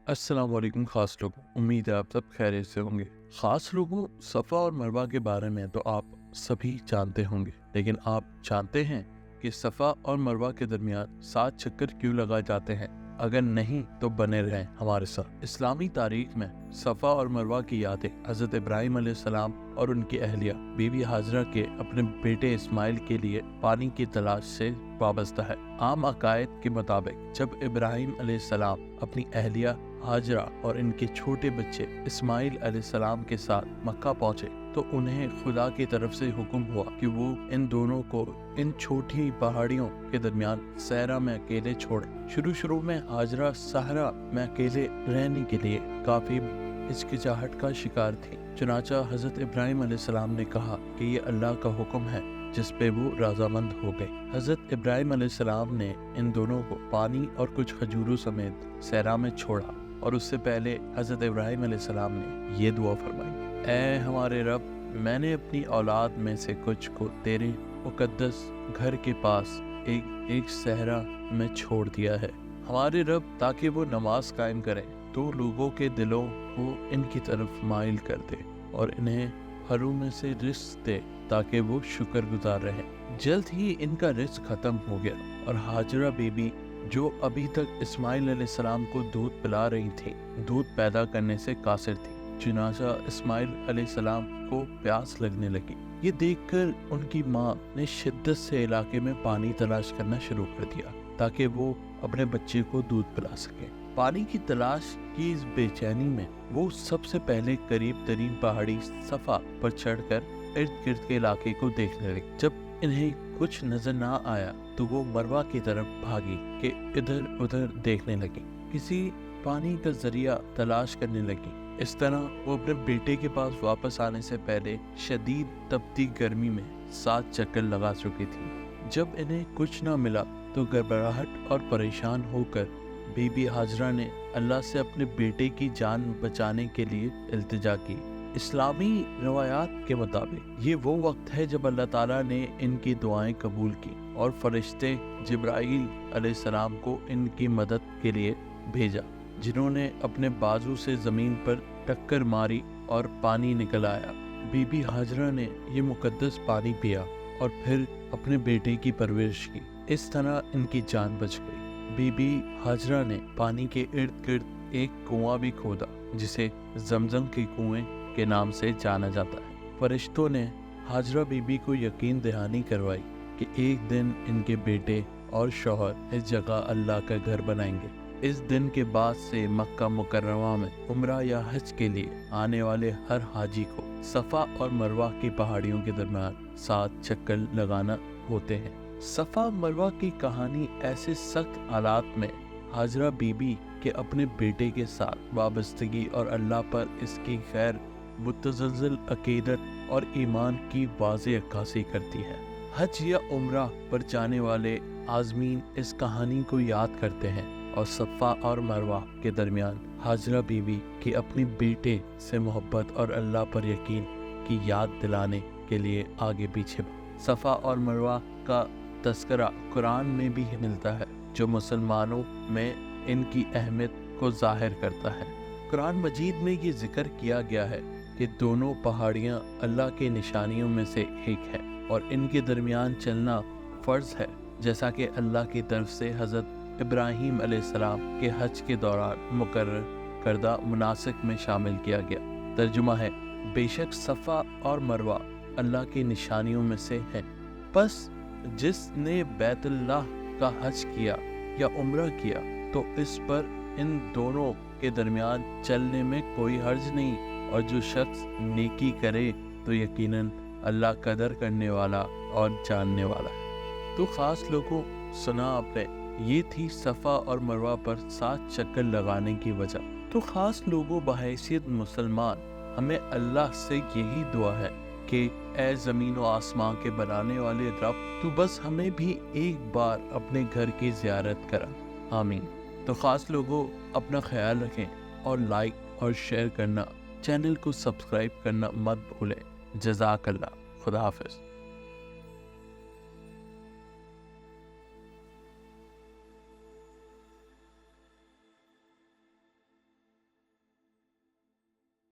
अस्सलाम वालेकुम खास लोगों, उम्मीद है आप सब खैरियत से होंगे। खास लोगों, सफ़ा और मरवा के बारे में तो आप सभी जानते होंगे, लेकिन आप जानते हैं कि सफ़ा और मरवा के दरमियान 7 चक्कर क्यों लगाए जाते हैं? अगर नहीं तो बने रहें हमारे साथ। इस्लामी तारीख में सफ़ा और मरवा की यादें हज़रत इब्राहीम अलैहिस्सलाम और उनकी अहलिया बीबी हाजरा के अपने बेटे इस्माइल के लिए पानी की तलाश से वाबस्ता है। आम अकायद के मुताबिक जब इब्राहीम अलैहिस्सलाम अपनी अहलिया हाजरा और इनके छोटे बच्चे इस्माइल अलैहिस्सलाम के साथ मक्का पहुंचे तो उन्हें खुदा की तरफ से हुक्म हुआ कि वो इन दोनों को इन छोटी पहाड़ियों के दरमियान सहरा में अकेले छोड़े। शुरू में हाजरा सहरा में अकेले रहने के लिए काफी हिचकिचाहट का शिकार थी। चुनाचा हजरत इब्राहीम अलैहिस्सलाम ने कहा कि ये अल्लाह का हुक्म है, जिस पे वो राजामंद हो गए। हजरत इब्राहीम अलैहिस्सलाम ने इन दोनों को पानी और कुछ खजूरों समेत सहरा में छोड़ा और उससे पहले हजरत इब्राहीम अलैहिस्सलाम ने ये दुआ फरमाई, ऐ हमारे रब, मैंने अपनी औलाद में से कुछ को तेरे मुकद्दस घर के पास एक सहरा में छोड़ दिया है हमारे रब, ताकि वो नमाज कायम करें तो लोगों के दिलों को इनकी तरफ माइल कर दे और इन्हें फलों में से रिस्क दे ताकि वो शुक्रगुजार रहें। जल्द ही इनका रिस्क खत्म हो गया और हाजरा बीबी जो अभी तक इस्माइल अलैहिस्सलाम को दूध पिला रही थी, दूध पैदा करने से कासिर थी। चुनाचा इस्माइल अलैहिस्सलाम को प्यास लगने लगी। ये देखकर उनकी माँ ने शिद्दत से इलाके में पानी तलाश करना शुरू कर दिया ताकि वो अपने बच्चे को दूध पिला सके। पानी की तलाश की इस बेचैनी में वो सबसे पहले करीब तरीन पहाड़ी सफा पर चढ़कर इर्द गिर्द के इलाके को देखने लगी। जब इन्हें कुछ नजर ना आया तो वो मरवा की तरफ भागी कि इधर उधर देखने लगी, किसी पानी का जरिया तलाश करने लगी। इस तरह वो अपने बेटे के पास वापस आने से पहले शदीद तपती गर्मी में 7 चक्कर लगा चुकी थी। जब इन्हें कुछ ना मिला तो घबराहट और परेशान होकर बीबी हाजरा ने अल्लाह से अपने बेटे की जान बचाने के लिए इल्तिजा की। इस्लामी रवायात के मुताबिक ये वो वक्त है जब अल्लाह ताला ने इनकी दुआएं कबूल की और फरिश्ते जिब्राईल अलैहिस्सलाम को इनकी मदद के लिए भेजा, जिन्होंने अपने बाजू से जमीन पर टक्कर मारी और पानी निकल आया। बीबी हाजरा ने ये मुकद्दस पानी पिया और फिर अपने बेटे की परवरिश की। इस तरह इनकी जान बच गई। बीबी हाजरा ने पानी के इर्द गिर्द एक कुआं भी खोदा जिसे जमजम के कुएं के नाम से जाना जाता है। फरिश्तों ने हाजरा बीबी को यकीन दहानी करवाई कि एक दिन इनके बेटे और शौहर इस जगह अल्लाह का घर बनाएंगे। इस दिन के बाद से मक्का मुकर्रमा में उम्रा या हज के लिए आने वाले हर हाजी को सफ़ा और मरवा की पहाड़ियों के दरमियान 7 चक्कर लगाना होते हैं। सफ़ा मरवा की कहानी ऐसे सख्त हालात में हाजरा बीबी के अपने बेटे के साथ वाबस्तगी और अल्लाह पर इसकी गैर मुतज़लज़ल अकीदत और ईमान की वाज़ेह अक्कासी करती है। हज या उम्रा पर जाने वाले आज़मीन इस कहानी को याद करते हैं और सफ़ा और मरवा के दरमियान हाजरा बीबी की अपने बेटे से मोहब्बत और अल्लाह पर यकीन की याद दिलाने के लिए आगे पीछे। सफ़ा और मरवा का तस्करा कुरान में भी मिलता है, जो मुसलमानों में इनकी अहमियत को जाहिर करता है। कुरान मजीद में ये जिक्र किया गया है कि दोनों पहाड़ियाँ अल्लाह के निशानियों में से एक है और इनके दरमियान चलना फ़र्ज है, जैसा कि अल्लाह की तरफ से हज़रत इब्राहीम अलैहिस्सलाम के हज के दौरान मुकर्रर करदा मुनासिक में शामिल किया गया। तर्जुमा है, बेशक सफ़ा और मरवा अल्लाह की निशानियों में से है, बस जिसने बैतुल्लाह का हज किया या उम्रा किया तो इस पर इन दोनों के दरमियान चलने में कोई हर्ज नहीं, और जो शख्स नेकी करे तो यकीनन अल्लाह कदर करने वाला और जानने वाला है। तो ख़ास लोगों, सुना आपने, ये थी सफ़ा और मरवा पर 7 चक्कर लगाने की वजह। तो ख़ास लोगों, बहैसियत मुसलमान हमें अल्लाह से यही दुआ है कि ऐ ज़मीन व आसमां के बनाने वाले रब, तू बस हमें भी एक बार अपने घर की ज़ियारत करा, आमीन। तो ख़ास लोगों, अपना ख्याल रखें और लाइक और शेयर करना, चैनल को सब्सक्राइब करना मत भूलें। जज़ाकल्लाह, खुदा हाफ़िज़।